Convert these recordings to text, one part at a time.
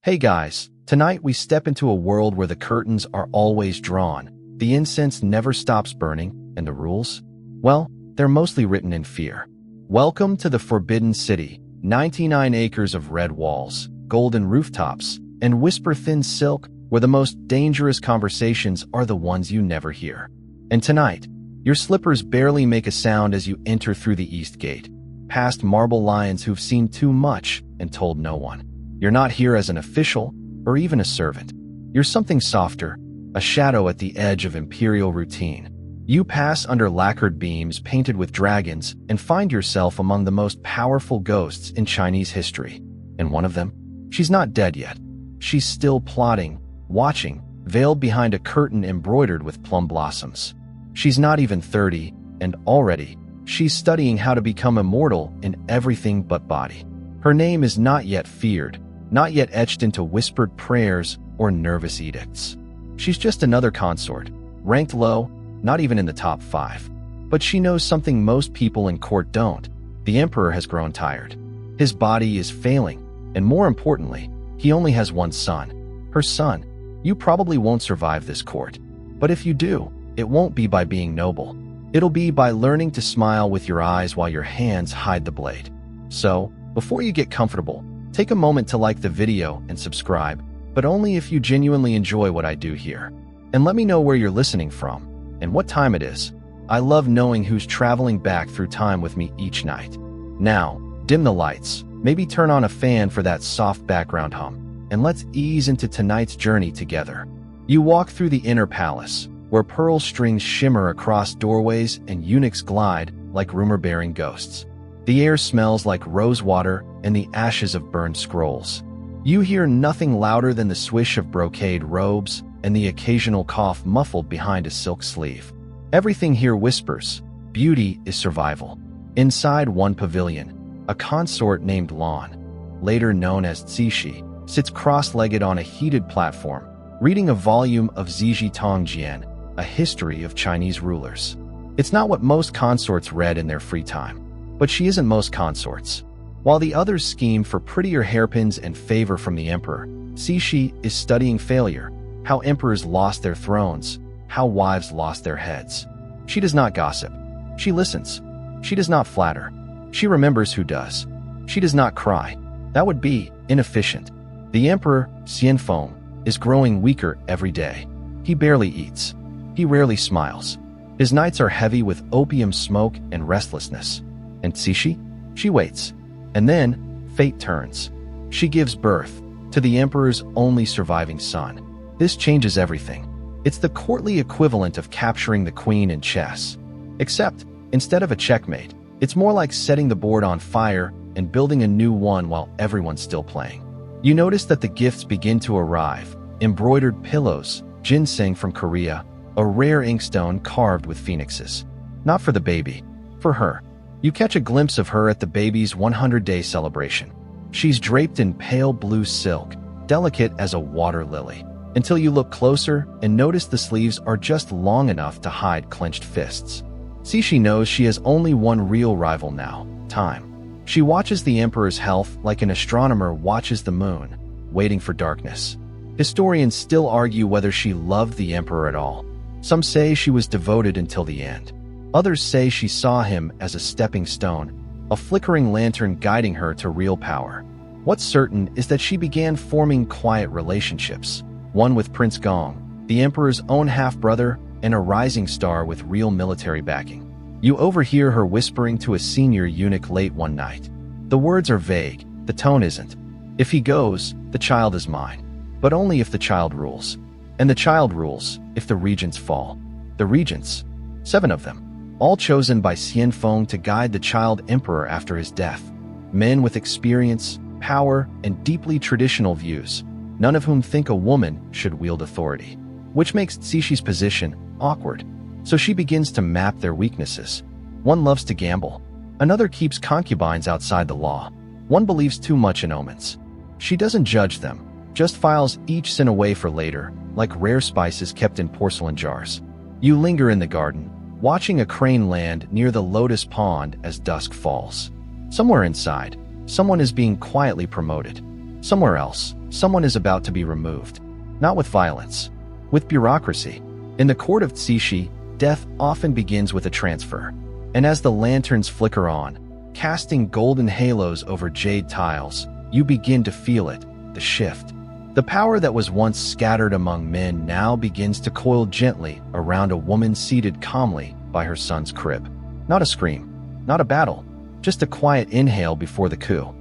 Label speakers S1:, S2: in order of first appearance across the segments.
S1: Hey guys, tonight we step into a world where the curtains are always drawn, the incense never stops burning, and the rules? Well, they're mostly written in fear. Welcome to the Forbidden City, 99 acres of red walls, golden rooftops, and whisper-thin silk, where the most dangerous conversations are the ones you never hear. And tonight, your slippers barely make a sound as you enter through the East Gate, past marble lions who've seen too much and told no one. You're not here as an official or even a servant. You're something softer, a shadow at the edge of imperial routine. You pass under lacquered beams painted with dragons and find yourself among the most powerful ghosts in Chinese history. And one of them? She's not dead yet. She's still plotting, watching, veiled behind a curtain embroidered with plum blossoms. She's not even 30, and already, she's studying how to become immortal in everything but body. Her name is not yet feared, not yet etched into whispered prayers or nervous edicts. She's just another consort, ranked low, not even in the top 5. But she knows something most people in court don't. The emperor has grown tired. His body is failing, and more importantly, he only has one son. Her son. You probably won't survive this court. But if you do, it won't be by being noble. It'll be by learning to smile with your eyes while your hands hide the blade. So, before you get comfortable, take a moment to like the video and subscribe, but only if you genuinely enjoy what I do here. And let me know where you're listening from, and what time it is. I love knowing who's traveling back through time with me each night. Now, dim the lights, maybe turn on a fan for that soft background hum, and let's ease into tonight's journey together. You walk through the inner palace, where pearl strings shimmer across doorways and eunuchs glide like rumor-bearing ghosts. The air smells like rose water and the ashes of burned scrolls. You hear nothing louder than the swish of brocade robes and the occasional cough muffled behind a silk sleeve. Everything here whispers, beauty is survival. Inside one pavilion, a consort named Lan, later known as Cixi, sits cross-legged on a heated platform, reading a volume of Ziji Tongjian, a history of Chinese rulers. It's not what most consorts read in their free time. But she isn't most consorts. While the others scheme for prettier hairpins and favor from the emperor, Cixi is studying failure, how emperors lost their thrones, how wives lost their heads. She does not gossip. She listens. She does not flatter. She remembers who does. She does not cry. That would be inefficient. The emperor, Xianfeng, is growing weaker every day. He barely eats. He rarely smiles. His nights are heavy with opium smoke and restlessness. And Cixi? She waits. And then, fate turns. She gives birth to the emperor's only surviving son. This changes everything. It's the courtly equivalent of capturing the queen in chess. Except, instead of a checkmate, it's more like setting the board on fire and building a new one while everyone's still playing. You notice that the gifts begin to arrive. Embroidered pillows, ginseng from Korea, a rare inkstone carved with phoenixes. Not for the baby, for her. You catch a glimpse of her at the baby's 100-day celebration. She's draped in pale blue silk, delicate as a water lily, until you look closer and notice the sleeves are just long enough to hide clenched fists. Cixi knows she has only one real rival now, time. She watches the emperor's health like an astronomer watches the moon, waiting for darkness. Historians still argue whether she loved the emperor at all. Some say she was devoted until the end. Others say she saw him as a stepping stone, a flickering lantern guiding her to real power. What's certain is that she began forming quiet relationships, one with Prince Gong, the emperor's own half-brother, and a rising star with real military backing. You overhear her whispering to a senior eunuch late one night. The words are vague, the tone isn't. If he goes, the child is mine. But only if the child rules. And the child rules if the regents fall. The regents, 7 of them. All chosen by Xianfeng to guide the child emperor after his death. Men with experience, power, and deeply traditional views, none of whom think a woman should wield authority. Which makes Cixi's position awkward. So she begins to map their weaknesses. One loves to gamble. Another keeps concubines outside the law. One believes too much in omens. She doesn't judge them, just files each sin away for later, like rare spices kept in porcelain jars. You linger in the garden, watching a crane land near the lotus pond as dusk falls. Somewhere inside, someone is being quietly promoted. Somewhere else, someone is about to be removed. Not with violence, with bureaucracy. In the court of Cixi, death often begins with a transfer. And as the lanterns flicker on, casting golden halos over jade tiles, you begin to feel it, the shift. The power that was once scattered among men now begins to coil gently around a woman seated calmly by her son's crib. Not a scream, not a battle, just a quiet inhale before the coup.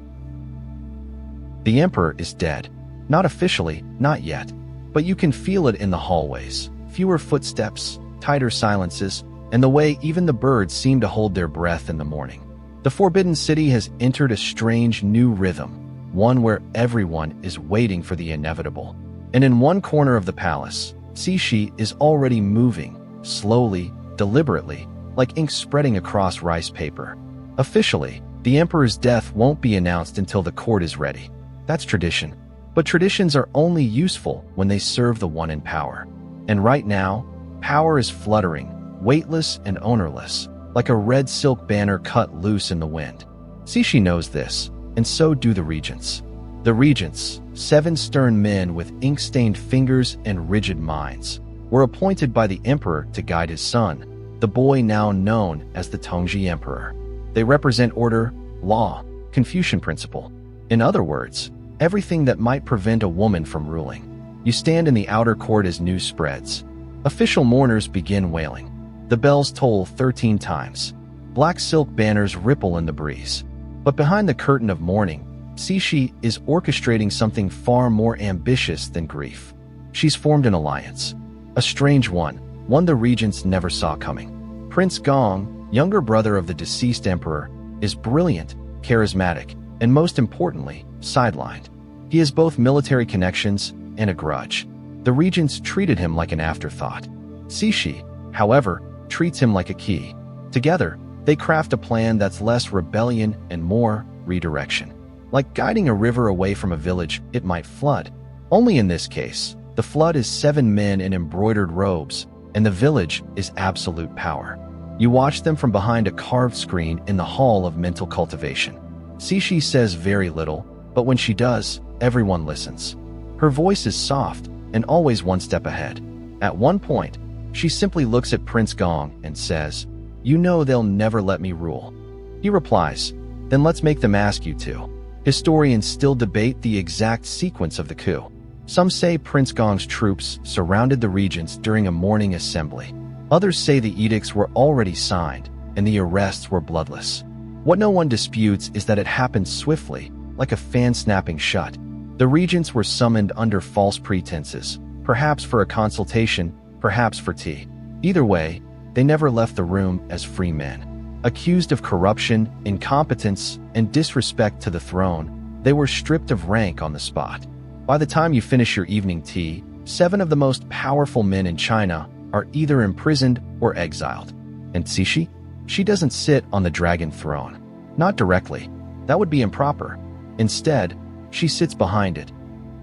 S1: The emperor is dead. Not officially, not yet. But you can feel it in the hallways. Fewer footsteps, tighter silences, and the way even the birds seem to hold their breath in the morning. The Forbidden City has entered a strange new rhythm, one where everyone is waiting for the inevitable. And in one corner of the palace, Cixi is already moving, slowly, deliberately, like ink spreading across rice paper. Officially, the emperor's death won't be announced until the court is ready. That's tradition. But traditions are only useful when they serve the one in power. And right now, power is fluttering, weightless and ownerless, like a red silk banner cut loose in the wind. Cixi knows this, and so do the regents. The regents, 7 stern men with ink-stained fingers and rigid minds, were appointed by the emperor to guide his son, the boy now known as the Tongji Emperor. They represent order, law, Confucian principle. In other words, everything that might prevent a woman from ruling. You stand in the outer court as news spreads. Official mourners begin wailing. The bells toll 13 times. Black silk banners ripple in the breeze. But behind the curtain of mourning, Cixi is orchestrating something far more ambitious than grief. She's formed an alliance. A strange one the regents never saw coming. Prince Gong, younger brother of the deceased emperor, is brilliant, charismatic, and most importantly, sidelined. He has both military connections and a grudge. The regents treated him like an afterthought. Cixi, however, treats him like a key. Together, they craft a plan that's less rebellion and more redirection. Like guiding a river away from a village it might flood. Only in this case, the flood is 7 men in embroidered robes, and the village is absolute power. You watch them from behind a carved screen in the hall of mental cultivation. Cixi says very little, but when she does, everyone listens. Her voice is soft and always one step ahead. At one point, she simply looks at Prince Gong and says, "You know they'll never let me rule." He replies, "Then let's make them ask you to." Historians still debate the exact sequence of the coup. Some say Prince Gong's troops surrounded the regents during a morning assembly. Others say the edicts were already signed and the arrests were bloodless. What no one disputes is that it happened swiftly, like a fan snapping shut. The regents were summoned under false pretenses, perhaps for a consultation, perhaps for tea. Either way, they never left the room as free men. Accused of corruption, incompetence, and disrespect to the throne, they were stripped of rank on the spot. By the time you finish your evening tea, 7 of the most powerful men in China are either imprisoned or exiled. And Cixi? She doesn't sit on the dragon throne. Not directly. That would be improper. Instead, she sits behind it.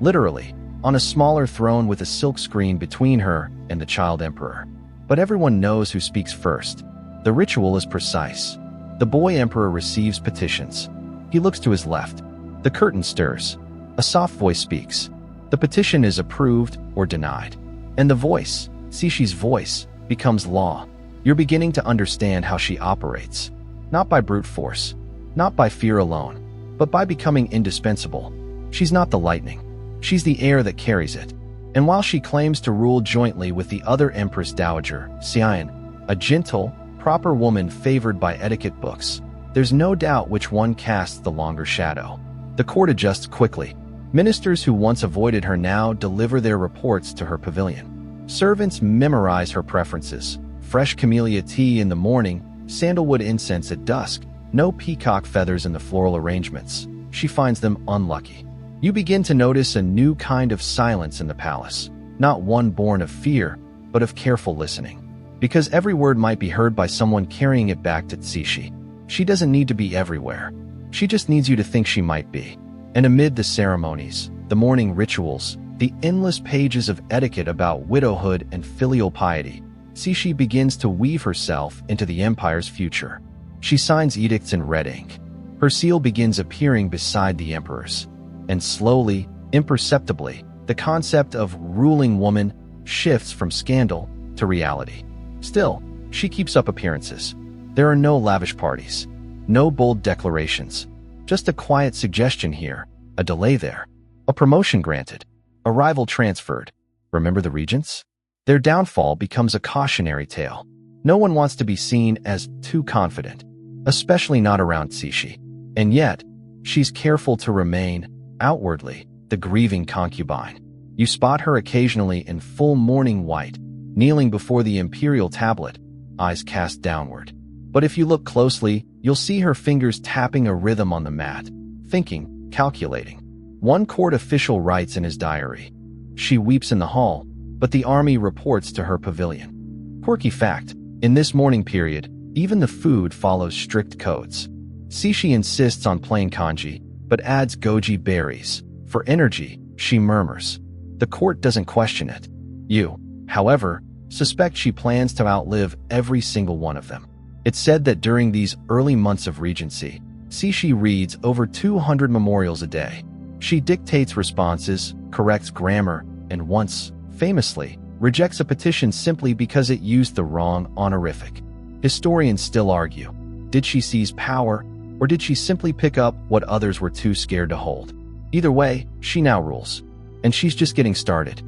S1: Literally, on a smaller throne with a silk screen between her and the child emperor. But everyone knows who speaks first. The ritual is precise. The boy emperor receives petitions. He looks to his left. The curtain stirs. A soft voice speaks. The petition is approved or denied. And the voice, Cixi's voice, becomes law. You're beginning to understand how she operates. Not by brute force, not by fear alone, but by becoming indispensable. She's not the lightning. She's the air that carries it. And while she claims to rule jointly with the other Empress Dowager Cixi, a gentle, proper woman favored by etiquette books, there's no doubt which one casts the longer shadow. The court adjusts quickly. Ministers who once avoided her now deliver their reports to her pavilion. Servants memorize her preferences. Fresh camellia tea in the morning, sandalwood incense at dusk, no peacock feathers in the floral arrangements. She finds them unlucky. You begin to notice a new kind of silence in the palace, not one born of fear, but of careful listening. Because every word might be heard by someone carrying it back to Cixi. She doesn't need to be everywhere. She just needs you to think she might be. And amid the ceremonies, the morning rituals, the endless pages of etiquette about widowhood and filial piety, Cixi begins to weave herself into the empire's future. She signs edicts in red ink. Her seal begins appearing beside the emperor's. And slowly, Imperceptibly, the concept of ruling woman shifts from scandal to reality. Still, she keeps up appearances. There are no lavish parties, no bold declarations, just a quiet suggestion here, a delay there, a promotion granted, a rival transferred. Remember the regents? Their downfall becomes a cautionary tale. No one wants to be seen as too confident, especially not around Cixi. And yet, she's careful to remain, outwardly, the grieving concubine. You spot her occasionally in full mourning white, kneeling before the imperial tablet, eyes cast downward. But if you look closely, you'll see her fingers tapping a rhythm on the mat, thinking, calculating. One court official writes in his diary. She weeps in the hall, but the army reports to her pavilion. Quirky fact, in this mourning period, even the food follows strict codes. Cixi insists on plain kanji, but adds goji berries. For energy, she murmurs. The court doesn't question it. You, however, suspect she plans to outlive every single one of them. It's said that during these early months of regency, Cixi reads over 200 memorials a day. She dictates responses, corrects grammar, and once, famously, rejects a petition simply because it used the wrong honorific. Historians still argue, did she seize power, or did she simply pick up what others were too scared to hold? Either way, she now rules, and she's just getting started.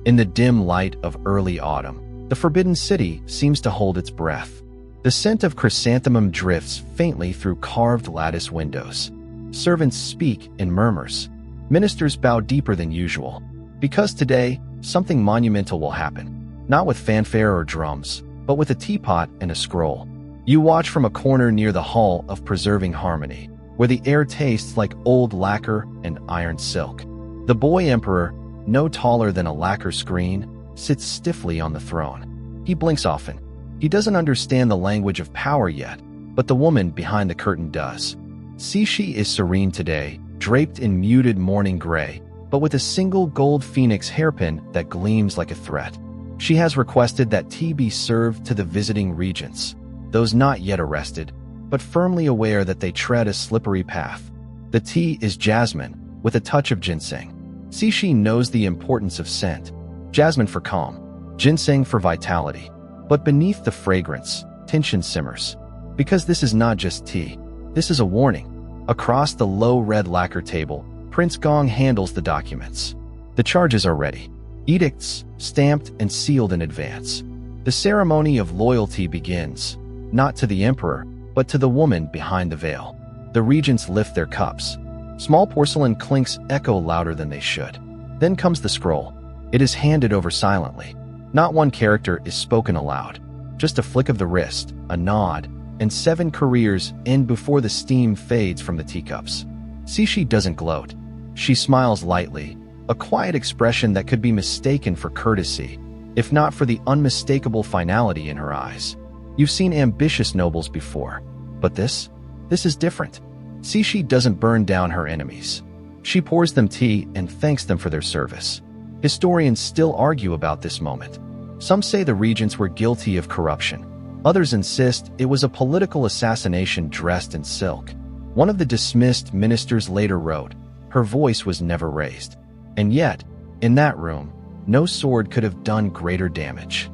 S1: In the dim light of early autumn, the Forbidden City seems to hold its breath. The scent of chrysanthemum drifts faintly through carved lattice windows. Servants speak in murmurs. Ministers bow deeper than usual. Because today, something monumental will happen. Not with fanfare or drums, but with a teapot and a scroll. You watch from a corner near the Hall of Preserving Harmony, where the air tastes like old lacquer and iron silk. The boy emperor, no taller than a lacquer screen, sits stiffly on the throne. He blinks often. He doesn't understand the language of power yet, but the woman behind the curtain does. Cixi is serene today, draped in muted mourning gray, but with a single gold phoenix hairpin that gleams like a threat. She has requested that tea be served to the visiting regents, those not yet arrested, but firmly aware that they tread a slippery path. The tea is jasmine, with a touch of ginseng. Cixi knows the importance of scent. Jasmine for calm, ginseng for vitality. But beneath the fragrance, tension simmers. Because this is not just tea, this is a warning. Across the low red lacquer table, Prince Gong handles the documents. The charges are ready. Edicts, stamped and sealed in advance. The ceremony of loyalty begins, not to the emperor, but to the woman behind the veil. The regents lift their cups. Small porcelain clinks echo louder than they should. Then comes the scroll. It is handed over silently. Not one character is spoken aloud. Just a flick of the wrist, a nod, and 7 careers end before the steam fades from the teacups. Cixi doesn't gloat. She smiles lightly, a quiet expression that could be mistaken for courtesy, if not for the unmistakable finality in her eyes. You've seen ambitious nobles before, but this is different. Cixi doesn't burn down her enemies. She pours them tea and thanks them for their service. Historians still argue about this moment. Some say the regents were guilty of corruption. Others insist it was a political assassination dressed in silk. One of the dismissed ministers later wrote, "Her voice was never raised." And yet, in that room, no sword could have done greater damage.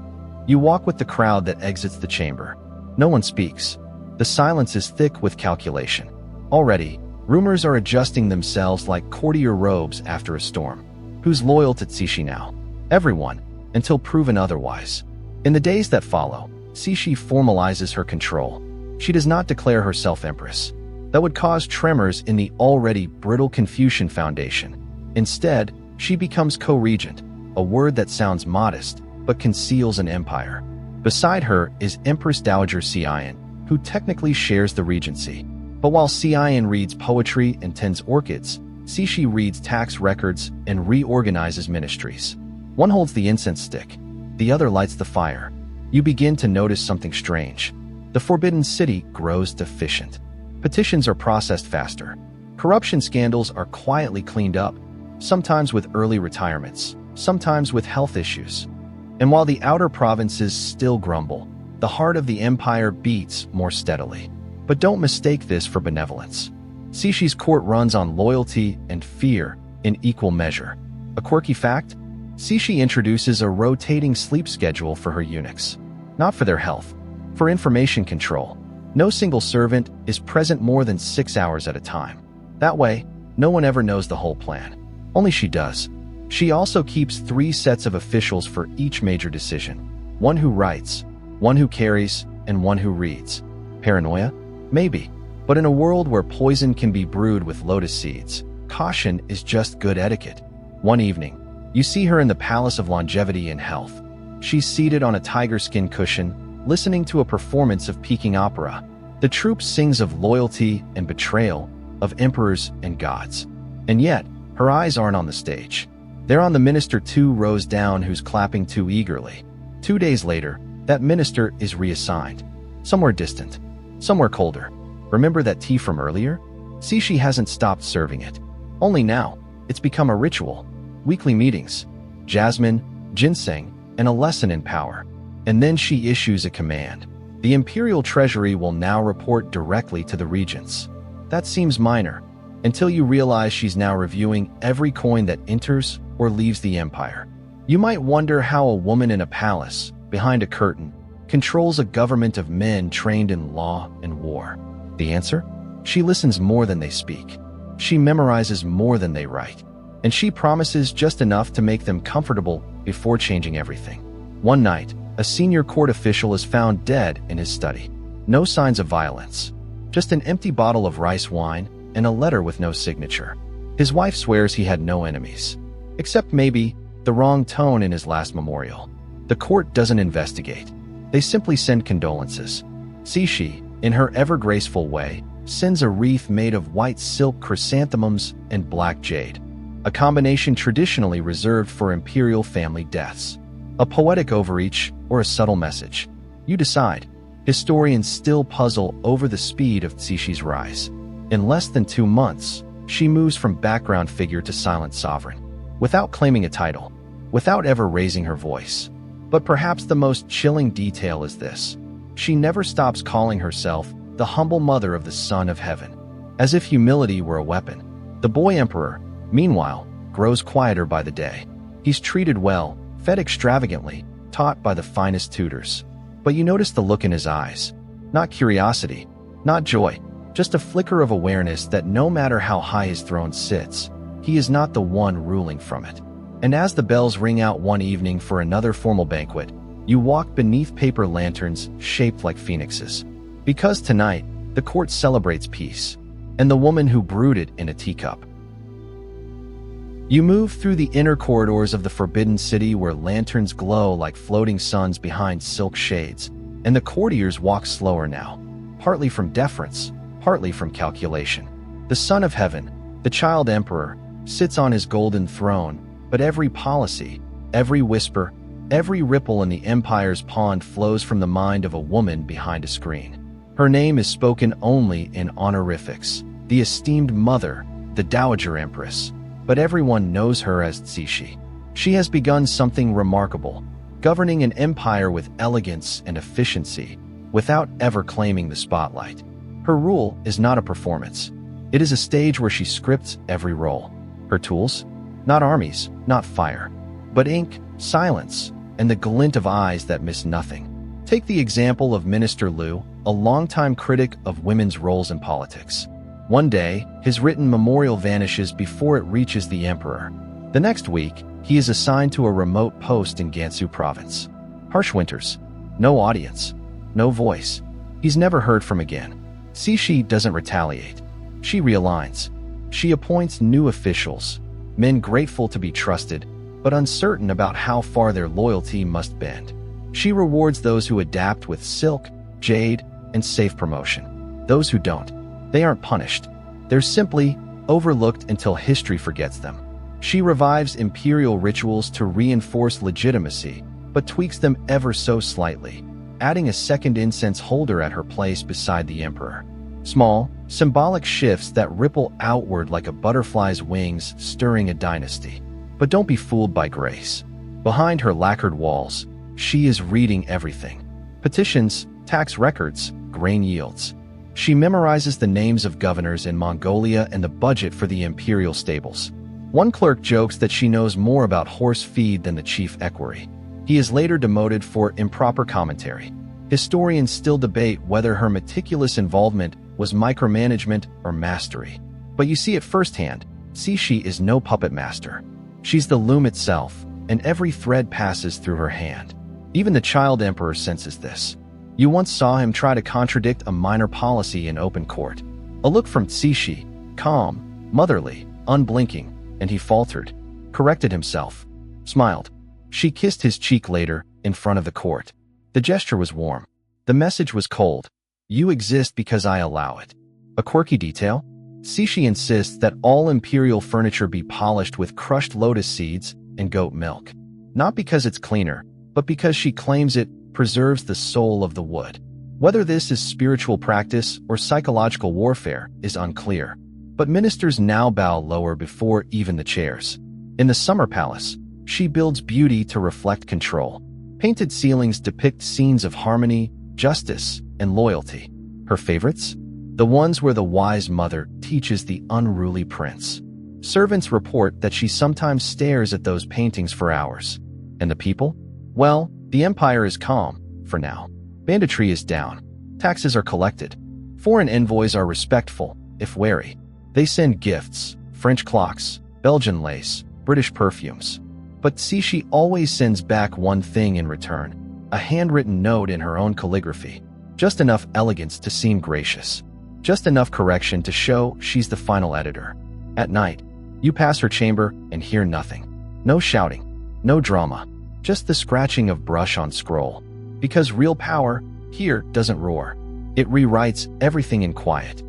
S1: You walk with the crowd that exits the chamber. No one speaks. The silence is thick with calculation. Already, rumors are adjusting themselves like courtier robes after a storm. Who's loyal to Cixi now? Everyone, until proven otherwise. In the days that follow, Cixi formalizes her control. She does not declare herself empress. That would cause tremors in the already brittle Confucian foundation. Instead, she becomes co-regent, a word that sounds modest, but conceals an empire. Beside her is Empress Dowager Cixi, who technically shares the regency. But while Cixi reads poetry and tends orchids, Cixi reads tax records and reorganizes ministries. One holds the incense stick, the other lights the fire. You begin to notice something strange. The Forbidden City grows deficient. Petitions are processed faster. Corruption scandals are quietly cleaned up, sometimes with early retirements, sometimes with health issues. And while the outer provinces still grumble, the heart of the empire beats more steadily. But don't mistake this for benevolence. Cixi's court runs on loyalty and fear, in equal measure. A quirky fact? Cixi introduces a rotating sleep schedule for her eunuchs. Not for their health, for information control. No single servant is present more than 6 hours at a time. That way, no one ever knows the whole plan. Only she does. She also keeps 3 sets of officials for each major decision. One who writes, one who carries, and one who reads. Paranoia? Maybe. But in a world where poison can be brewed with lotus seeds, caution is just good etiquette. One evening, you see her in the Palace of Longevity and Health. She's seated on a tiger skin cushion, listening to a performance of Peking opera. The troupe sings of loyalty and betrayal, of emperors and gods. And yet, her eyes aren't on the stage. They're on the minister 2 rows down who's clapping too eagerly. 2 days later, that minister is reassigned. Somewhere distant. Somewhere colder. Remember that tea from earlier? Cixi hasn't stopped serving it. Only now, it's become a ritual. Weekly meetings, jasmine, ginseng, and a lesson in power. And then she issues a command. The imperial treasury will now report directly to the regents. That seems minor, until you realize she's now reviewing every coin that enters or leaves the empire. You might wonder how a woman in a palace, behind a curtain, controls a government of men trained in law and war. The answer? She listens more than they speak. She memorizes more than they write. And she promises just enough to make them comfortable before changing everything. One night, a senior court official is found dead in his study. No signs of violence. Just an empty bottle of rice wine and a letter with no signature. His wife swears he had no enemies. Except maybe the wrong tone in his last memorial. The court doesn't investigate. They simply send condolences. Cixi, in her ever-graceful way, sends a wreath made of white silk chrysanthemums and black jade. A combination traditionally reserved for imperial family deaths. A poetic overreach or a subtle message? You decide. Historians still puzzle over the speed of Cixi's rise. In less than 2 months, she moves from background figure to silent sovereign, without claiming a title, without ever raising her voice. But perhaps the most chilling detail is this. She never stops calling herself the humble mother of the Son of Heaven, as if humility were a weapon. The boy emperor, meanwhile, grows quieter by the day. He's treated well, fed extravagantly, taught by the finest tutors. But you notice the look in his eyes. Not curiosity, not joy, just a flicker of awareness that no matter how high his throne sits, he is not the one ruling from it. And as the bells ring out one evening for another formal banquet, you walk beneath paper lanterns shaped like phoenixes. Because tonight, the court celebrates peace, and the woman who brewed it in a teacup. You move through the inner corridors of the Forbidden City where lanterns glow like floating suns behind silk shades, and the courtiers walk slower now, partly from deference, partly from calculation. The Son of Heaven, the child emperor, sits on his golden throne, but every policy, every whisper, every ripple in the empire's pond flows from the mind of a woman behind a screen. Her name is spoken only in honorifics, the esteemed mother, the Dowager Empress, but everyone knows her as Cixi. She has begun something remarkable, governing an empire with elegance and efficiency, without ever claiming the spotlight. Her rule is not a performance. It is a stage where she scripts every role. Her tools? Not armies, not fire, but ink, silence, and the glint of eyes that miss nothing. Take the example of Minister Liu, a longtime critic of women's roles in politics. One day, his written memorial vanishes before it reaches the emperor. The next week, he is assigned to a remote post in Gansu province. Harsh winters. No audience. No voice. He's never heard from again. Cixi doesn't retaliate. She realigns. She appoints new officials, men grateful to be trusted, but uncertain about how far their loyalty must bend. She rewards those who adapt with silk, jade, and safe promotion. Those who don't, they aren't punished. They're simply overlooked until history forgets them. She revives imperial rituals to reinforce legitimacy, but tweaks them ever so slightly, adding a second incense holder at her place beside the emperor. Small, symbolic shifts that ripple outward like a butterfly's wings stirring a dynasty. But don't be fooled by grace. Behind her lacquered walls, she is reading everything. Petitions, tax records, grain yields. She memorizes the names of governors in Mongolia and the budget for the imperial stables. One clerk jokes that she knows more about horse feed than the chief equerry. He is later demoted for improper commentary. Historians still debate whether her meticulous involvement was micromanagement or mastery. But you see it firsthand, Cixi is no puppet master. She's the loom itself, and every thread passes through her hand. Even the child emperor senses this. You once saw him try to contradict a minor policy in open court. A look from Cixi, calm, motherly, unblinking, and he faltered, corrected himself, smiled. She kissed his cheek later, in front of the court. The gesture was warm. The message was cold. You exist because I allow it. A quirky detail? Cixi insists that all imperial furniture be polished with crushed lotus seeds and goat milk. Not because it's cleaner, but because she claims it preserves the soul of the wood. Whether this is spiritual practice or psychological warfare is unclear. But ministers now bow lower before even the chairs. In the summer palace, she builds beauty to reflect control. Painted ceilings depict scenes of harmony, justice, and loyalty. Her favorites? The ones where the wise mother teaches the unruly prince. Servants report that she sometimes stares at those paintings for hours. And the people? Well, the empire is calm, for now. Banditry is down. Taxes are collected. Foreign envoys are respectful, if wary. They send gifts, French clocks, Belgian lace, British perfumes. But Cixi always sends back one thing in return, a handwritten note in her own calligraphy. Just enough elegance to seem gracious. Just enough correction to show she's the final editor. At night, you pass her chamber and hear nothing. No shouting, no drama, just the scratching of brush on scroll. Because real power, here, doesn't roar. It rewrites everything in quiet.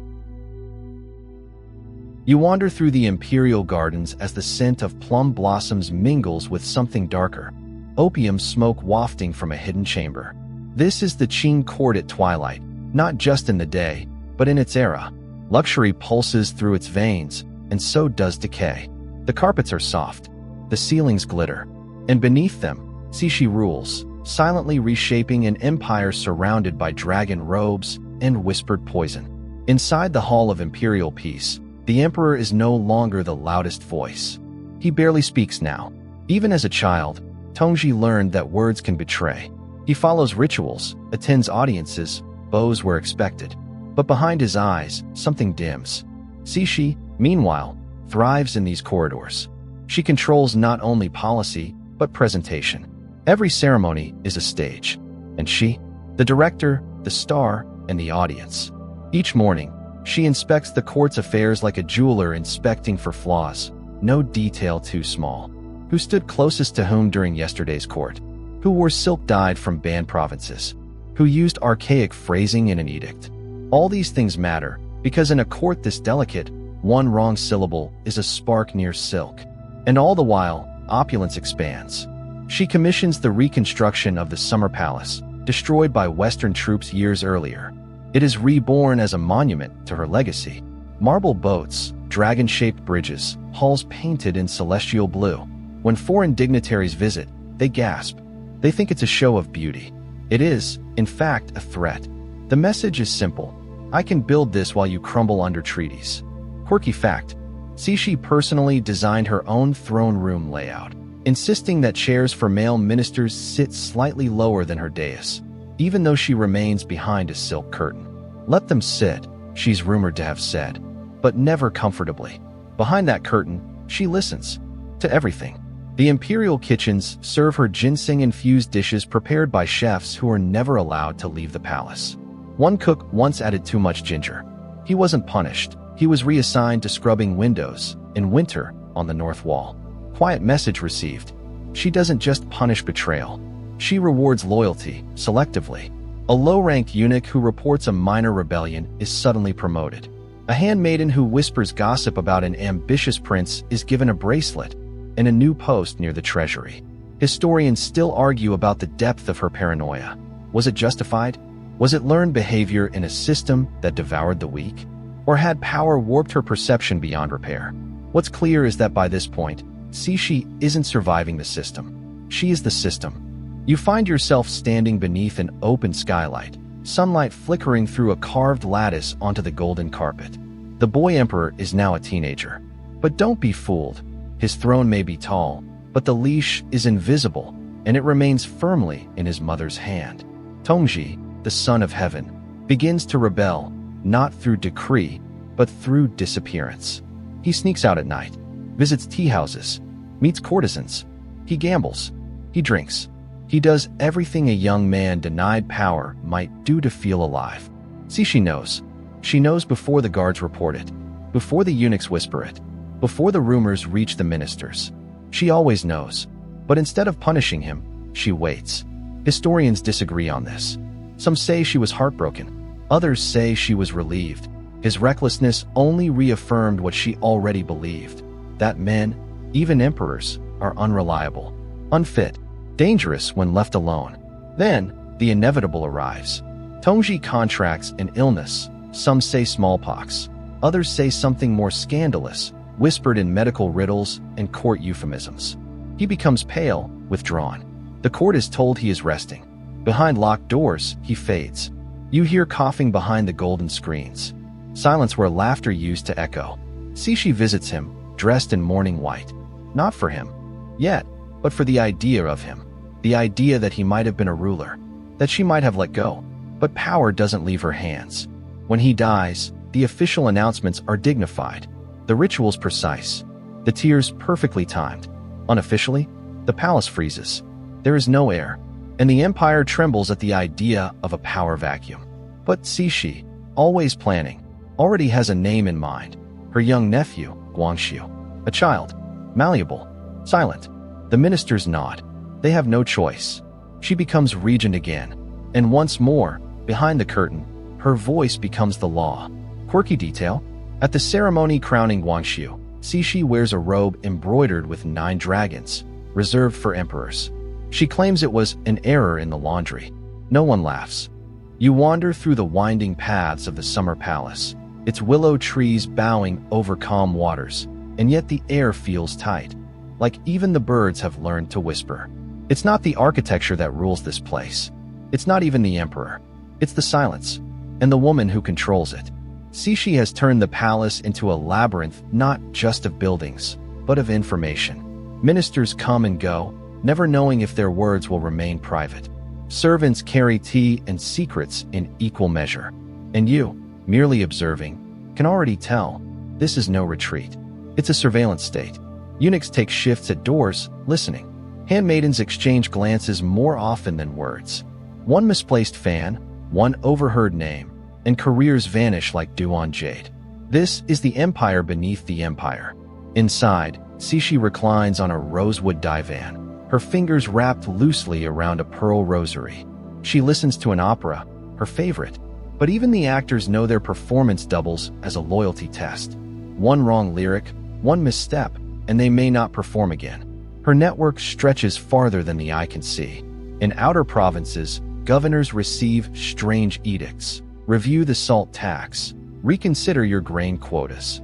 S1: You wander through the imperial gardens as the scent of plum blossoms mingles with something darker. Opium smoke wafting from a hidden chamber. This is the Qing court at twilight, not just in the day, but in its era. Luxury pulses through its veins, and so does decay. The carpets are soft. The ceilings glitter. And beneath them, Cixi rules, silently reshaping an empire surrounded by dragon robes and whispered poison. Inside the Hall of Imperial Peace, the emperor is no longer the loudest voice. He barely speaks now. Even as a child, Tongji learned that words can betray. He follows rituals, attends audiences, bows where expected. But behind his eyes, something dims. Cixi, meanwhile, thrives in these corridors. She controls not only policy, but presentation. Every ceremony is a stage. And she, the director, the star, and the audience. Each morning, she inspects the court's affairs like a jeweler inspecting for flaws, no detail too small. Who stood closest to whom during yesterday's court? Who wore silk dyed from banned provinces? Who used archaic phrasing in an edict? All these things matter, because in a court this delicate, one wrong syllable is a spark near silk. And all the while, opulence expands. She commissions the reconstruction of the Summer Palace, destroyed by Western troops years earlier. It is reborn as a monument to her legacy. Marble boats, dragon-shaped bridges, halls painted in celestial blue. When foreign dignitaries visit, they gasp. They think it's a show of beauty. It is, in fact, a threat. The message is simple. I can build this while you crumble under treaties. Quirky fact, Cixi personally designed her own throne room layout, insisting that chairs for male ministers sit slightly lower than her dais, even though she remains behind a silk curtain. Let them sit, she's rumored to have said, but never comfortably. Behind that curtain, she listens to everything. The imperial kitchens serve her ginseng-infused dishes prepared by chefs who are never allowed to leave the palace. One cook once added too much ginger. He wasn't punished. He was reassigned to scrubbing windows, in winter, on the north wall. Quiet message received. She doesn't just punish betrayal. She rewards loyalty, selectively. A low-ranked eunuch who reports a minor rebellion is suddenly promoted. A handmaiden who whispers gossip about an ambitious prince is given a bracelet and a new post near the treasury. Historians still argue about the depth of her paranoia. Was it justified? Was it learned behavior in a system that devoured the weak? Or had power warped her perception beyond repair? What's clear is that by this point, Cixi isn't surviving the system. She is the system. You find yourself standing beneath an open skylight, sunlight flickering through a carved lattice onto the golden carpet. The boy emperor is now a teenager. But don't be fooled. His throne may be tall, but the leash is invisible, and it remains firmly in his mother's hand. Tongji, the son of heaven, begins to rebel, not through decree, but through disappearance. He sneaks out at night, visits tea houses, meets courtesans. He gambles. He drinks. He does everything a young man denied power might do to feel alive. Cixi knows. She knows before the guards report it, before the eunuchs whisper it, before the rumors reach the ministers. She always knows. But instead of punishing him, she waits. Historians disagree on this. Some say she was heartbroken. Others say she was relieved. His recklessness only reaffirmed what she already believed, that men, even emperors, are unreliable, unfit, dangerous when left alone. Then, the inevitable arrives. Tongji contracts an illness. Some say smallpox. Others say something more scandalous, whispered in medical riddles and court euphemisms. He becomes pale, withdrawn. The court is told he is resting. Behind locked doors, he fades. You hear coughing behind the golden screens. Silence where laughter used to echo. Cixi visits him, dressed in mourning white. Not for him, yet, but for the idea of him. The idea that he might have been a ruler, that she might have let go. But power doesn't leave her hands. When he dies, the official announcements are dignified, the rituals precise, the tears perfectly timed. Unofficially, the palace freezes. There is no air, and the empire trembles at the idea of a power vacuum. But Cixi, always planning, already has a name in mind. Her young nephew, Guangxiu. A child, malleable, silent. The ministers nod. They have no choice. She becomes regent again. And once more, behind the curtain, her voice becomes the law. Quirky detail: at the ceremony crowning Guangxiu, Cixi wears a robe embroidered with 9 dragons, reserved for emperors. She claims it was an error in the laundry. No one laughs. You wander through the winding paths of the summer palace, its willow trees bowing over calm waters, and yet the air feels tight, like even the birds have learned to whisper. It's not the architecture that rules this place. It's not even the emperor. It's the silence, and the woman who controls it. Cixi has turned the palace into a labyrinth not just of buildings, but of information. Ministers come and go, never knowing if their words will remain private. Servants carry tea and secrets in equal measure. And you, merely observing, can already tell this is no retreat. It's a surveillance state. Eunuchs take shifts at doors, listening. Handmaidens exchange glances more often than words. One misplaced fan, one overheard name, and careers vanish like dew on jade. This is the empire beneath the empire. Inside, Cixi reclines on a rosewood divan, her fingers wrapped loosely around a pearl rosary. She listens to an opera, her favorite, but even the actors know their performance doubles as a loyalty test. One wrong lyric, one misstep, and they may not perform again. Her network stretches farther than the eye can see. In outer provinces, governors receive strange edicts. Review the salt tax. Reconsider your grain quotas.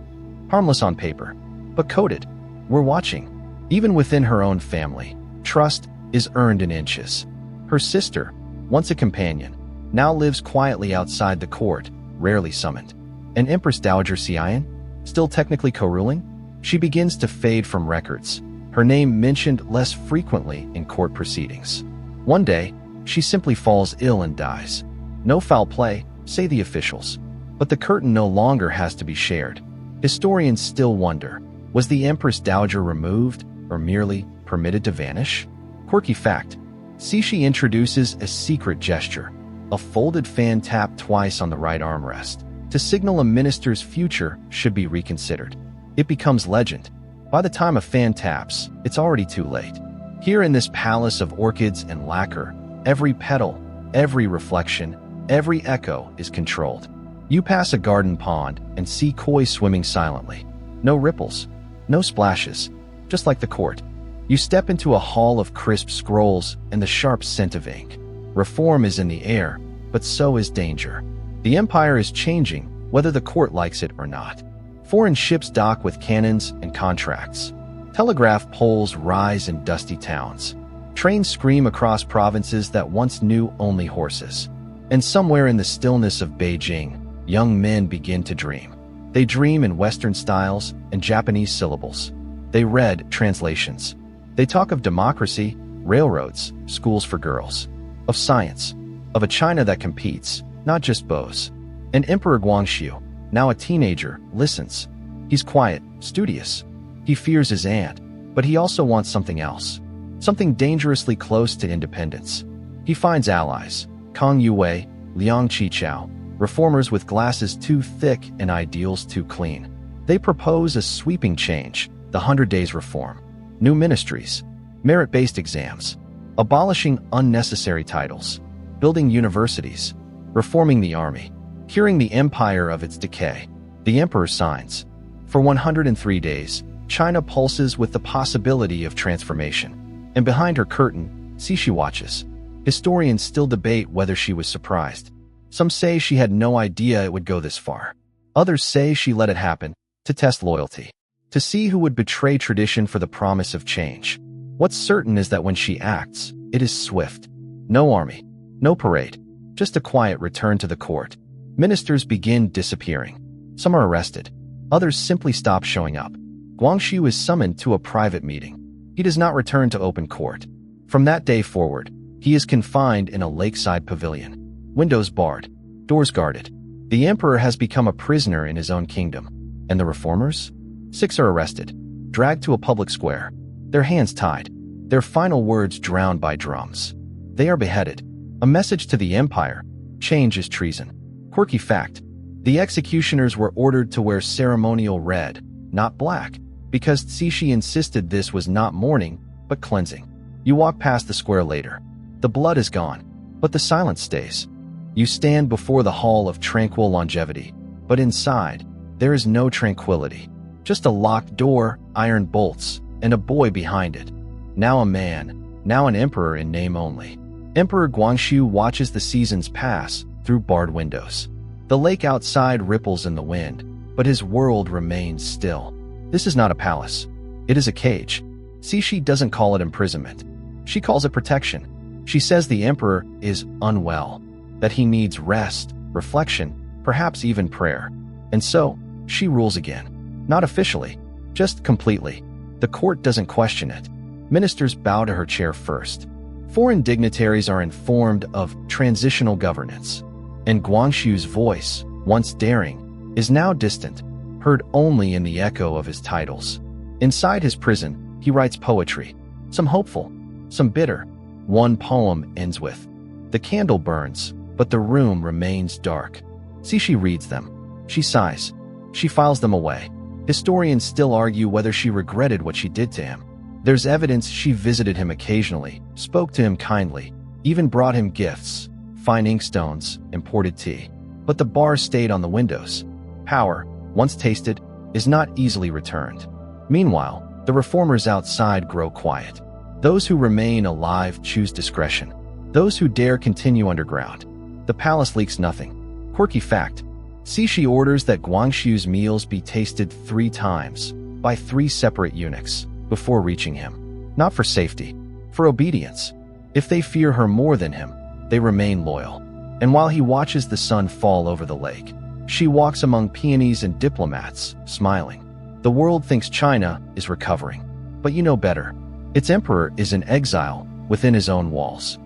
S1: Harmless on paper, but coded. We're watching. Even within her own family, trust is earned in inches. Her sister, once a companion, now lives quietly outside the court, rarely summoned. And Empress Dowager Cixi, still technically co-ruling, she begins to fade from records, her name mentioned less frequently in court proceedings. One day, she simply falls ill and dies. No foul play, say the officials. But the curtain no longer has to be shared. Historians still wonder, was the Empress Dowager removed or merely permitted to vanish? Quirky fact: Cixi introduces a secret gesture, a folded fan tapped twice on the right armrest, to signal a minister's future should be reconsidered. It becomes legend. By the time a fan taps, it's already too late. Here in this palace of orchids and lacquer, every petal, every reflection, every echo is controlled. You pass a garden pond and see koi swimming silently. No ripples, no splashes, just like the court. You step into a hall of crisp scrolls and the sharp scent of ink. Reform is in the air, but so is danger. The empire is changing, whether the court likes it or not. Foreign ships dock with cannons and contracts. Telegraph poles rise in dusty towns. Trains scream across provinces that once knew only horses. And somewhere in the stillness of Beijing, young men begin to dream. They dream in Western styles and Japanese syllables. They read translations. They talk of democracy, railroads, schools for girls, of science, of a China that competes, not just bows. And Emperor Guangxu, now a teenager, listens. He's quiet, studious. He fears his aunt, but he also wants something else, something dangerously close to independence. He finds allies, Kang Yue, Liang Qichao, reformers with glasses too thick and ideals too clean. They propose a sweeping change, the 100 Days Reform, new ministries, merit-based exams, abolishing unnecessary titles, building universities, reforming the army, curing the empire of its decay. The emperor signs. For 103 days, China pulses with the possibility of transformation. And behind her curtain, Cixi watches. Historians still debate whether she was surprised. Some say she had no idea it would go this far. Others say she let it happen, to test loyalty, to see who would betray tradition for the promise of change. What's certain is that when she acts, it is swift. No army, no parade, just a quiet return to the court. Ministers begin disappearing. Some are arrested. Others simply stop showing up. Guangxu is summoned to a private meeting. He does not return to open court. From that day forward, he is confined in a lakeside pavilion. Windows barred, doors guarded. The emperor has become a prisoner in his own kingdom. And the reformers? 6 are arrested, dragged to a public square, their hands tied, their final words drowned by drums. They are beheaded. A message to the empire: change is treason. Quirky fact: the executioners were ordered to wear ceremonial red, not black, because Cixi insisted this was not mourning, but cleansing. You walk past the square later. The blood is gone, but the silence stays. You stand before the hall of tranquil longevity, but inside, there is no tranquility. Just a locked door, iron bolts, and a boy behind it. Now a man, now an emperor in name only. Emperor Guangxu watches the seasons pass through barred windows. The lake outside ripples in the wind, but his world remains still. This is not a palace. It is a cage. Cixi doesn't call it imprisonment. She calls it protection. She says the emperor is unwell, that he needs rest, reflection, perhaps even prayer. And so, she rules again. Not officially, just completely. The court doesn't question it. Ministers bow to her chair first. Foreign dignitaries are informed of transitional governance. And Guangxu's voice, once daring, is now distant, heard only in the echo of his titles. Inside his prison, he writes poetry, some hopeful, some bitter. One poem ends with, "The candle burns, but the room remains dark." Cixi reads them. She sighs. She files them away. Historians still argue whether she regretted what she did to him. There's evidence she visited him occasionally, spoke to him kindly, even brought him gifts, fine inkstones, imported tea. But the bars stayed on the windows. Power, once tasted, is not easily returned. Meanwhile, the reformers outside grow quiet. Those who remain alive choose discretion. Those who dare continue underground. The palace leaks nothing. Quirky fact: Cixi orders that Guangxu's meals be tasted 3 times, by 3 separate eunuchs, before reaching him. Not for safety, for obedience. If they fear her more than him, they remain loyal. And while he watches the sun fall over the lake, she walks among peonies and diplomats, smiling. The world thinks China is recovering. But you know better. Its emperor is in exile within his own walls.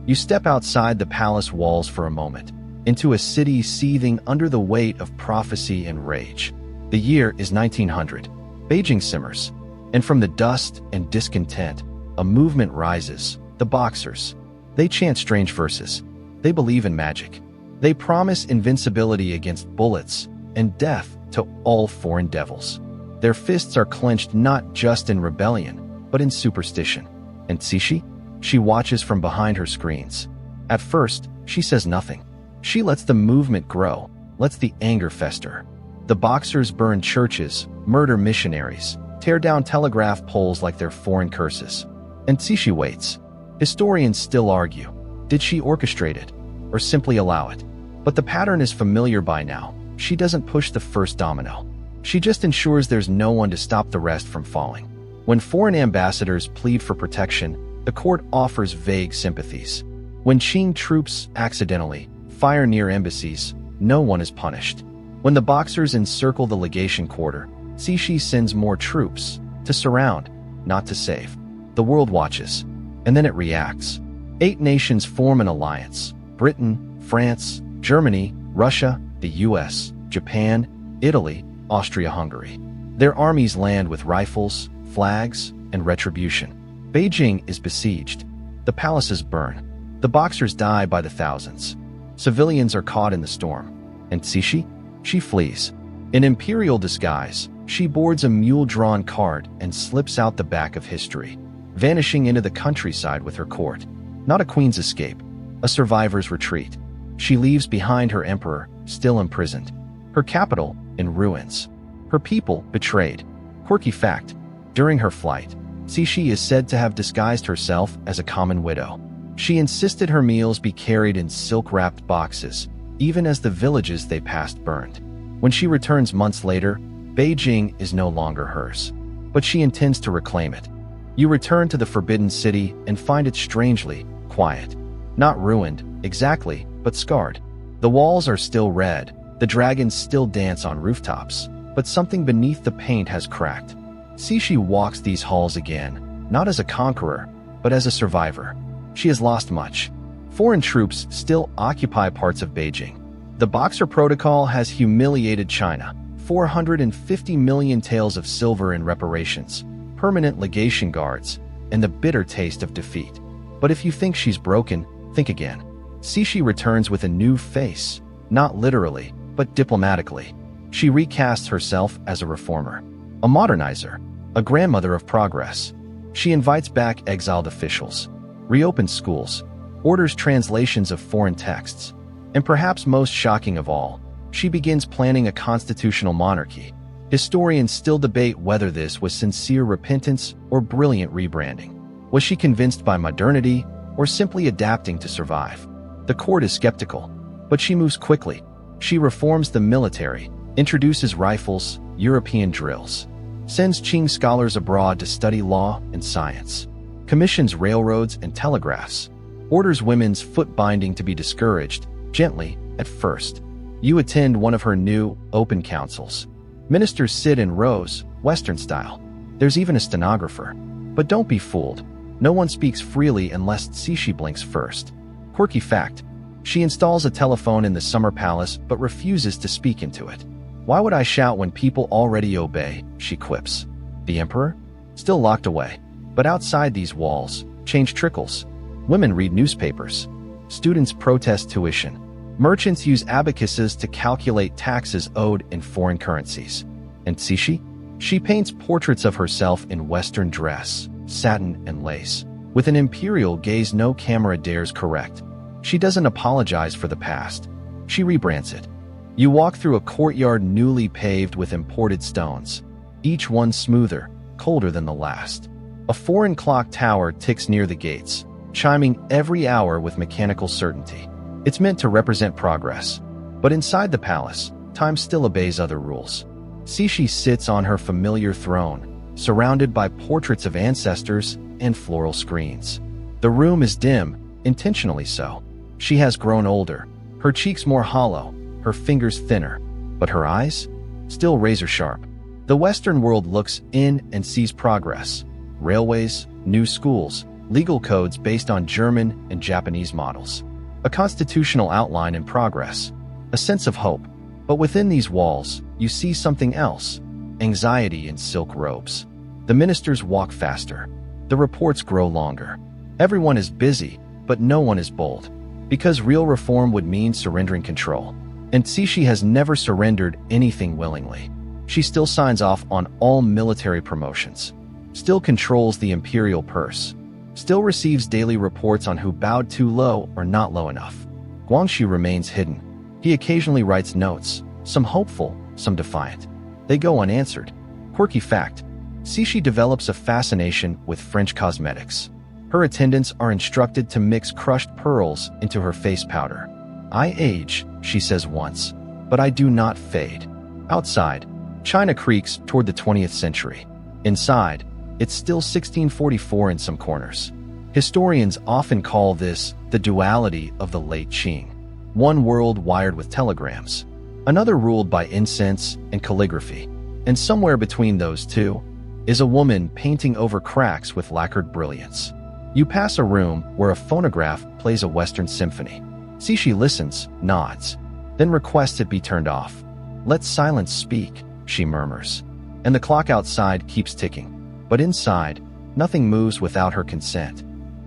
S1: You step outside the palace walls for a moment, into a city seething under the weight of prophecy and rage. The year is 1900. Beijing simmers. And from the dust and discontent, a movement rises. The Boxers. They chant strange verses. They believe in magic. They promise invincibility against bullets and death to all foreign devils. Their fists are clenched not just in rebellion, but in superstition. And Cixi? She watches from behind her screens. At first, she says nothing. She lets the movement grow, lets the anger fester. The Boxers burn churches, murder missionaries, tear down telegraph poles like they're foreign curses. And Cixi waits. Historians still argue. Did she orchestrate it, or simply allow it? But the pattern is familiar by now. She doesn't push the first domino. She just ensures there's no one to stop the rest from falling. When foreign ambassadors plead for protection, the court offers vague sympathies. When Qing troops accidentally fire near embassies, no one is punished. When the Boxers encircle the legation quarter, Cixi sends more troops, To surround, not to save. The world watches, and then it reacts. 8 nations form an alliance: Britain, France, Germany, Russia, the US, Japan, Italy, Austria-Hungary. Their armies land with rifles, flags, and retribution. Beijing is besieged. The palaces burn. The boxers die by the thousands. Civilians are caught in the storm. And Cixi? She flees. In imperial disguise, she boards a mule-drawn cart and slips out the back of history, vanishing into the countryside with her court. Not a queen's escape, a survivor's retreat. She leaves behind her emperor, still imprisoned. Her capital, in ruins. Her people, betrayed. Quirky fact: during her flight, Cixi is said to have disguised herself as a common widow. She insisted her meals be carried in silk-wrapped boxes, even as the villages they passed burned. When she returns months later, Beijing is no longer hers. But she intends to reclaim it. You return to the Forbidden City and find it strangely quiet. Not ruined, exactly, but scarred. The walls are still red, the dragons still dance on rooftops, but something beneath the paint has cracked. Cixi walks these halls again, not as a conqueror, but as a survivor. She has lost much. Foreign troops still occupy parts of Beijing. The Boxer Protocol has humiliated China. 450 million taels of silver in reparations, permanent legation guards, and the bitter taste of defeat. But if you think she's broken, think again. Cixi returns with a new face, not literally, but diplomatically. She recasts herself as a reformer, a modernizer, a grandmother of progress. She invites back exiled officials, reopens schools, orders translations of foreign texts, and perhaps most shocking of all, she begins planning a constitutional monarchy. Historians still debate whether this was sincere repentance or brilliant rebranding. Was she convinced by modernity or simply adapting to survive? The court is skeptical, but she moves quickly. She reforms the military, introduces rifles, European drills, sends Qing scholars abroad to study law and science, commissions railroads and telegraphs, orders women's foot binding to be discouraged, gently, at first. You attend one of her new, open councils. Ministers sit in rows, Western style. There's even a stenographer. But don't be fooled. No one speaks freely unless Cixi blinks first. Quirky fact: she installs a telephone in the summer palace but refuses to speak into it. Why would I shout when people already obey, she quips. The emperor? Still locked away. But outside these walls, change trickles. Women read newspapers. Students protest tuition. Merchants use abacuses to calculate taxes owed in foreign currencies. And Cixi? She paints portraits of herself in Western dress, satin and lace, with an imperial gaze no camera dares correct. She doesn't apologize for the past. She rebrands it. You walk through a courtyard newly paved with imported stones, each one smoother, colder than the last. A foreign clock tower ticks near the gates, chiming every hour with mechanical certainty. It's meant to represent progress. But inside the palace, time still obeys other rules. Cixi sits on her familiar throne, surrounded by portraits of ancestors and floral screens. The room is dim, intentionally so. She has grown older, her cheeks more hollow, her fingers thinner, but her eyes? Still razor-sharp. The Western world looks in and sees progress. Railways, new schools, legal codes based on German and Japanese models. A constitutional outline in progress. A sense of hope. But within these walls, you see something else. Anxiety in silk robes. The ministers walk faster. The reports grow longer. Everyone is busy, but no one is bold. Because real reform would mean surrendering control. And Cixi has never surrendered anything willingly. She still signs off on all military promotions. Still controls the imperial purse. Still receives daily reports on who bowed too low or not low enough. Guangxu remains hidden. He occasionally writes notes, some hopeful, some defiant. They go unanswered. Quirky fact: Cixi develops a fascination with French cosmetics. Her attendants are instructed to mix crushed pearls into her face powder. I age, she says once, but I do not fade. Outside, China creaks toward the 20th century. Inside, it's still 1644 in some corners. Historians often call this the duality of the late Qing. One world wired with telegrams, another ruled by incense and calligraphy. And somewhere between those two, is a woman painting over cracks with lacquered brilliance. You pass a room where a phonograph plays a Western symphony. Cixi listens, nods, then requests it be turned off. "Let silence speak," she murmurs. And the clock outside keeps ticking. But inside, nothing moves without her consent.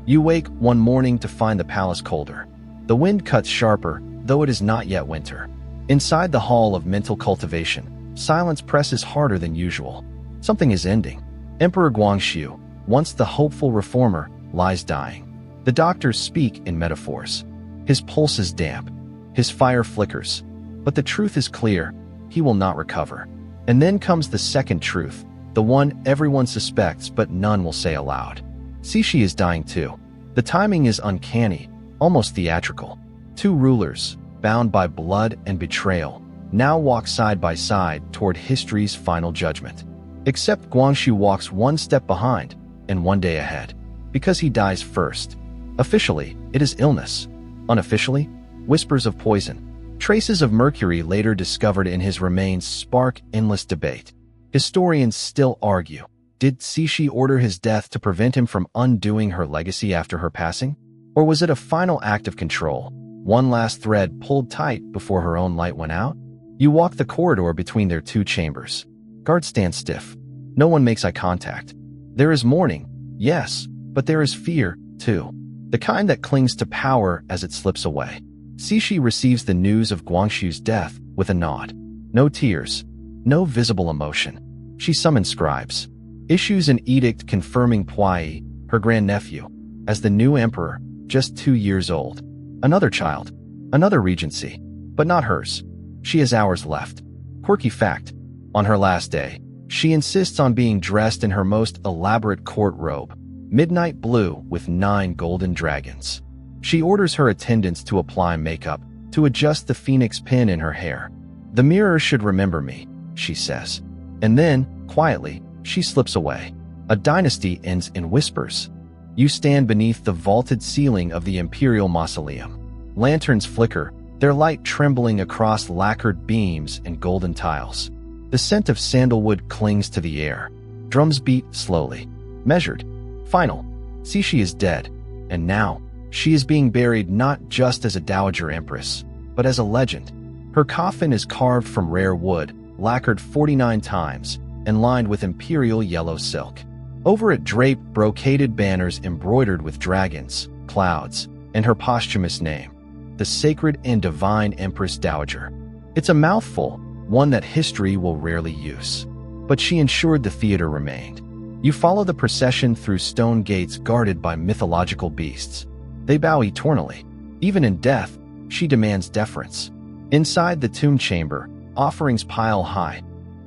S1: You wake one morning to find the palace colder. The wind cuts sharper, though it is not yet winter. Inside the hall of mental cultivation, silence presses harder than usual. Something is ending. Emperor Guangxu, once the hopeful reformer, lies dying. The doctors speak in metaphors. His pulse is damp. His fire flickers. But the truth is clear. He will not recover. And then comes the second truth, the one everyone suspects but none will say aloud. Cixi is dying too. The timing is uncanny, almost theatrical. Two rulers, bound by blood and betrayal, now walk side by side toward history's final judgment. Except Guangxu walks one step behind and one day ahead, because he dies first. Officially, it is illness. Unofficially, whispers of poison. Traces of mercury later discovered in his remains spark endless debate. Historians still argue. Did Cixi order his death to prevent him from undoing her legacy after her passing? Or was it a final act of control, one last thread pulled tight before her own light went out? You walk the corridor between their two chambers. Guards stand stiff. No one makes eye contact. There is mourning, yes, but there is fear, too. The kind that clings to power as it slips away. Cixi receives the news of Guangxu's death with a nod. No tears, no visible emotion. She summons scribes, issues an edict confirming Puyi, her grandnephew, as the new emperor, just 2 years old. Another child, another regency, but not hers. She has hours left. Quirky fact, on her last day, she insists on being dressed in her most elaborate court robe, midnight blue with 9 golden dragons. She orders her attendants to apply makeup, to adjust the phoenix pin in her hair. "The mirror should remember me," she says. And then, quietly, she slips away. A dynasty ends in whispers. You stand beneath the vaulted ceiling of the imperial mausoleum. Lanterns flicker, their light trembling across lacquered beams and golden tiles. The scent of sandalwood clings to the air. Drums beat slowly, measured, final. Cixi is dead, and now, she is being buried not just as a dowager empress, but as a legend. Her coffin is carved from rare wood, lacquered 49 times, and lined with imperial yellow silk. Over it draped brocaded banners embroidered with dragons, clouds, and her posthumous name, the sacred and divine Empress Dowager. It's a mouthful, one that history will rarely use. But she ensured the theater remained. You follow the procession through stone gates guarded by mythological beasts. They bow eternally. Even in death, she demands deference. Inside the tomb chamber, offerings pile high.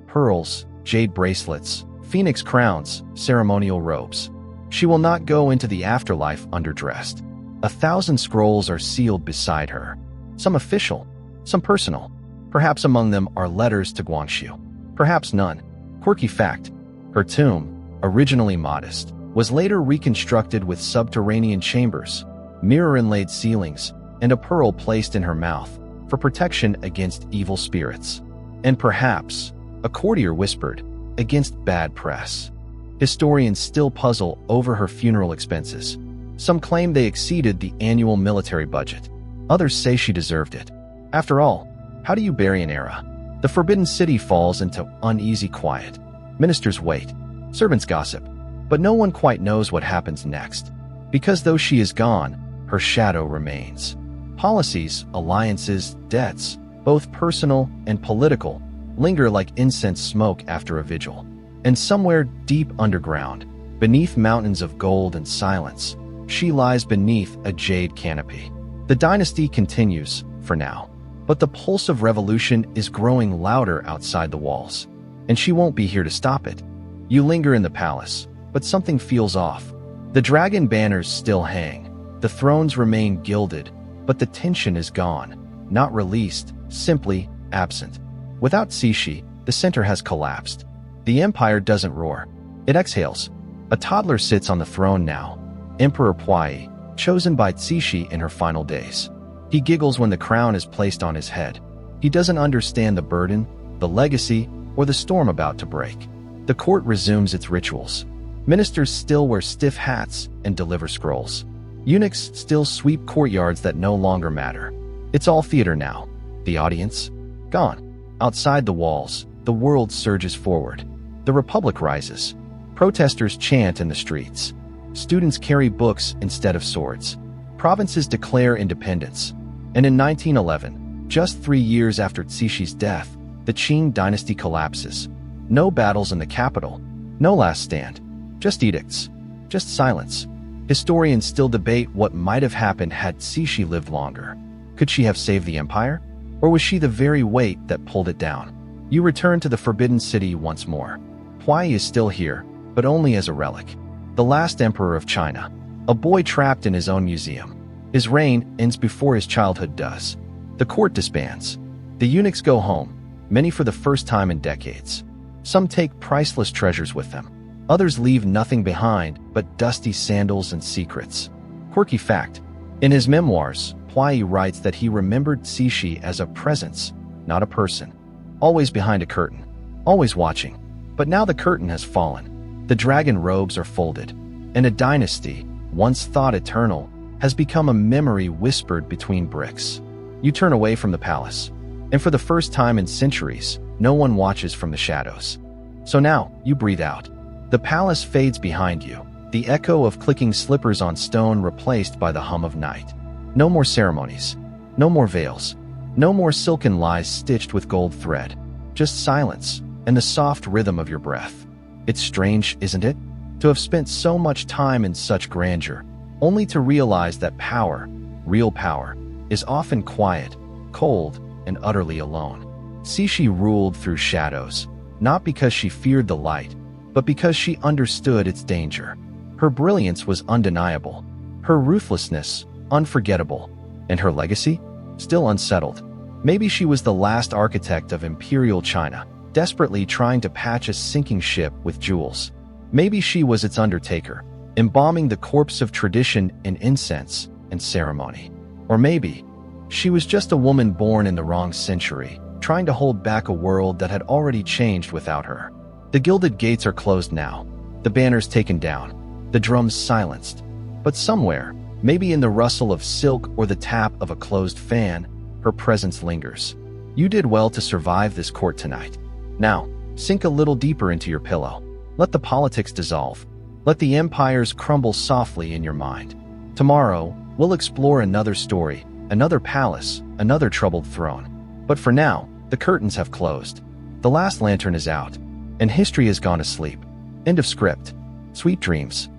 S1: Pearls, jade bracelets, phoenix crowns, ceremonial robes. She will not go into the afterlife underdressed. 1,000 scrolls are sealed beside her. Some official, some personal. Perhaps among them are letters to Guangxu. Perhaps none. Quirky fact, her tomb, originally modest, was later reconstructed with subterranean chambers, mirror-inlaid ceilings, and a pearl placed in her mouth for protection against evil spirits. And perhaps, a courtier whispered, against bad press. Historians still puzzle over her funeral expenses. Some claim they exceeded the annual military budget. Others say she deserved it. After all, how do you bury an era? The Forbidden City falls into uneasy quiet. Ministers wait. Servants gossip. But no one quite knows what happens next. Because though she is gone, her shadow remains. Policies, alliances, debts, both personal and political, linger like incense smoke after a vigil. And somewhere deep underground, beneath mountains of gold and silence, she lies beneath a jade canopy. The dynasty continues, for now. But the pulse of revolution is growing louder outside the walls. And she won't be here to stop it. You linger in the palace, but something feels off. The dragon banners still hang. The thrones remain gilded, but the tension is gone. Not released, simply absent. Without Cixi, the center has collapsed. The empire doesn't roar. It exhales. A toddler sits on the throne now. Emperor Puyi, chosen by Cixi in her final days. He giggles when the crown is placed on his head. He doesn't understand the burden, the legacy, or the storm about to break. The court resumes its rituals. Ministers still wear stiff hats and deliver scrolls. Eunuchs still sweep courtyards that no longer matter. It's all theater now. The audience? Gone. Outside the walls, the world surges forward. The Republic rises. Protesters chant in the streets. Students carry books instead of swords. Provinces declare independence. And in 1911, just 3 years after Cixi's death, the Qing dynasty collapses. No battles in the capital. No last stand. Just edicts. Just silence. Historians still debate what might have happened had Cixi lived longer. Could she have saved the empire? Or was she the very weight that pulled it down? You return to the Forbidden City once more. Huai is still here, but only as a relic. The last emperor of China. A boy trapped in his own museum. His reign ends before his childhood does. The court disbands. The eunuchs go home, many for the first time in decades. Some take priceless treasures with them. Others leave nothing behind but dusty sandals and secrets. Quirky fact. In his memoirs, Huai writes that he remembered Cixi as a presence, not a person. Always behind a curtain. Always watching. But now the curtain has fallen. The dragon robes are folded. And a dynasty, once thought eternal, has become a memory whispered between bricks. You turn away from the palace. And for the first time in centuries, no one watches from the shadows. So now, you breathe out. The palace fades behind you, the echo of clicking slippers on stone replaced by the hum of night. No more ceremonies. No more veils. No more silken lies stitched with gold thread. Just silence and the soft rhythm of your breath. It's strange, isn't it? To have spent so much time in such grandeur, only to realize that power, real power, is often quiet, cold, and utterly alone. Cixi ruled through shadows, not because she feared the light, but because she understood its danger. Her brilliance was undeniable, her ruthlessness unforgettable, and her legacy still unsettled. Maybe she was the last architect of imperial China, desperately trying to patch a sinking ship with jewels. Maybe she was its undertaker, embalming the corpse of tradition in incense and ceremony. Or maybe she was just a woman born in the wrong century, trying to hold back a world that had already changed without her. The gilded gates are closed now, the banners taken down, the drums silenced. But somewhere, maybe in the rustle of silk or the tap of a closed fan, her presence lingers. You did well to survive this court tonight. Now, sink a little deeper into your pillow. Let the politics dissolve. Let the empires crumble softly in your mind. Tomorrow, we'll explore another story, another palace, another troubled throne. But for now, the curtains have closed. The last lantern is out, and history has gone to sleep. End of script. Sweet dreams.